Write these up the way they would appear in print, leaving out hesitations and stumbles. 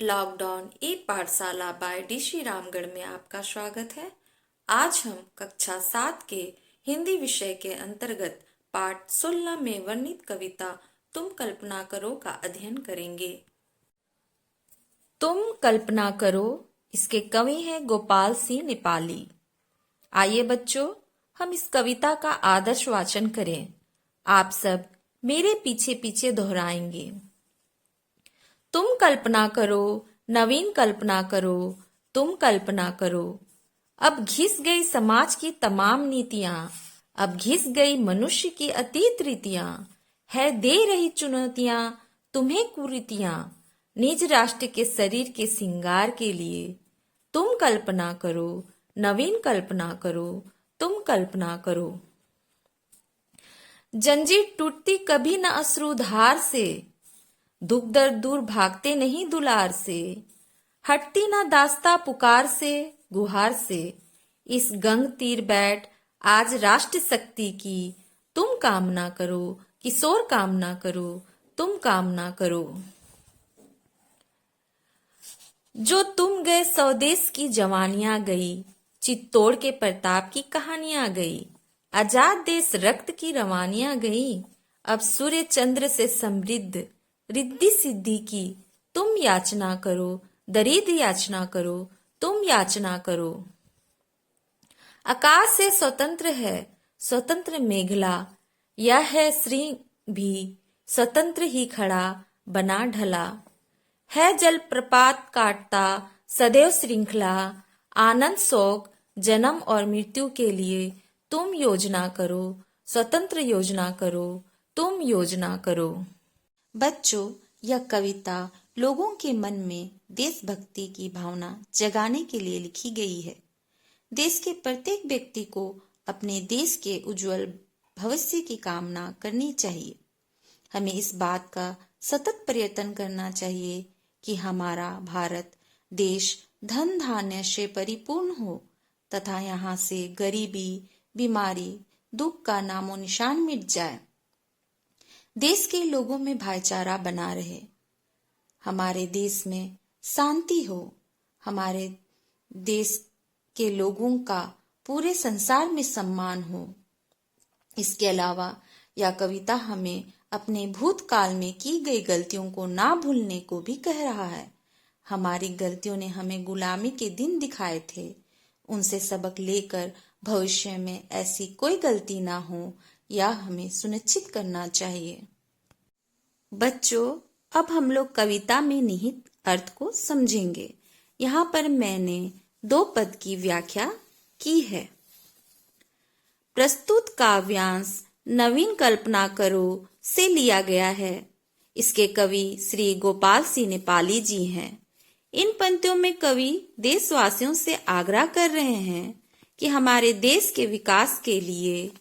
Lockdown ई पाठशाला bye D Shri Ramgarh में आपका स्वागत है। आज हम कक्षा 7 के हिंदी विषय के अंतर्गत पाठ 16 में वर्णित कविता तुम कल्पना करो का अध्ययन करेंगे। तुम कल्पना करो, इसके कवि हैं गोपाल सिंह नेपाली। आइए बच्चों, हम इस कविता का आदर्श वाचन करें। आप सब मेरे पीछे पीछे दोहराएंगे। तुम कल्पना करो, नवीन कल्पना करो, तुम कल्पना करो। अब घिस गई समाज की तमाम नीतियां, अब घिस गई मनुष्य की अतीत रीतियां, है दे रही चुनौतियां तुम्हें कुरीतियां, निज राष्ट्र के शरीर के सिंगार के लिए। तुम कल्पना करो, नवीन कल्पना करो, तुम कल्पना करो। जंजीर टूटती कभी न अश्रुधार से, दुख दर्द दूर भागते नहीं दुलार से, हटती ना दास्ता पुकार से गुहार से। इस गंग तीर बैठ आज राष्ट्र शक्ति की, तुम कामना करो, किशोर कामना करो, तुम कामना करो। जो तुम गए स्वदेश की जवानियां गई, चित्तौड़ के प्रताप की कहानियां गई, आजाद देश रक्त की रवानियां गई। अब सूर्य चंद्र से समृद्ध रिद्धि सिद्धि की, तुम याचना करो, दरिद्र याचना करो, तुम याचना करो। आकाश से स्वतंत्र है, स्वतंत्र मेघला, यह है श्री भी स्वतंत्र ही खड़ा बना ढला। है जल प्रपात काटता सदैव श्रृंखला, आनंद शोक जन्म और मृत्यु के लिए, तुम योजना करो, स्वतंत्र योजना करो, तुम योजना करो। बच्चों, यह कविता लोगों के मन में देशभक्ति की भावना जगाने के लिए लिखी गई है। देश के प्रत्येक व्यक्ति को अपने देश के उज्जवल भविष्य की कामना करनी चाहिए। हमें इस बात का सतत प्रयत्न करना चाहिए कि हमारा भारत देश धन धान्य से परिपूर्ण हो तथा यहाँ से गरीबी, बीमारी, दुख का नामो निशान मिट जाए। देश के लोगों में भाईचारा बना रहे, हमारे देश में शांति हो, हमारे देश के लोगों का पूरे संसार में सम्मान हो। इसके अलावा यह कविता हमें अपने भूतकाल में की गई गलतियों को ना भूलने को भी कह रहा है। हमारी गलतियों ने हमें गुलामी के दिन दिखाए थे, उनसे सबक लेकर भविष्य में ऐसी कोई गलती ना हो, या हमें सुनिश्चित करना चाहिए। बच्चों, अब हम लोग कविता में निहित अर्थ को समझेंगे। यहाँ पर मैंने 2 पद की व्याख्या की है। प्रस्तुत काव्यांश नवीन कल्पना करो से लिया गया है। इसके कवि श्री गोपाल सिंह नेपाली जी हैं। इन पंक्तियों में कवि देशवासियों से आग्रह कर रहे हैं कि हमारे देश के विकास के लिए,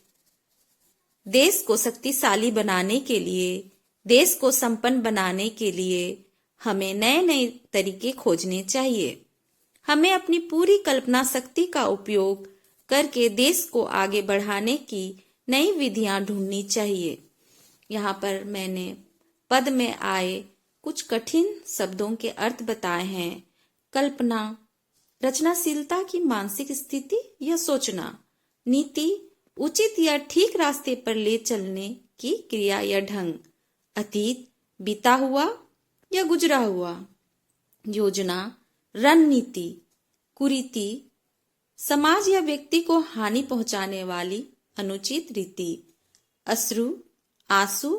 देश को शक्तिशाली बनाने के लिए, देश को संपन्न बनाने के लिए हमें नए नए तरीके खोजने चाहिए। हमें अपनी पूरी कल्पना शक्ति का उपयोग करके देश को आगे बढ़ाने की नई विधियां ढूंढनी चाहिए। यहाँ पर मैंने पद में आए कुछ कठिन शब्दों के अर्थ बताए हैं। कल्पना, रचनाशीलता की मानसिक स्थिति या सोचना। नीति, उचित या ठीक रास्ते पर ले चलने की क्रिया या ढंग। अतीत, बीता हुआ या गुजरा हुआ। योजना, रणनीति। कुरीति, समाज या व्यक्ति को हानि पहुंचाने वाली अनुचित रीति। अश्रु, आंसू,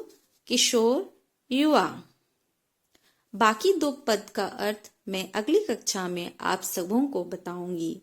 किशोर, युवा। बाकी 2 पद का अर्थ मैं अगली कक्षा में आप सबों को बताऊंगी।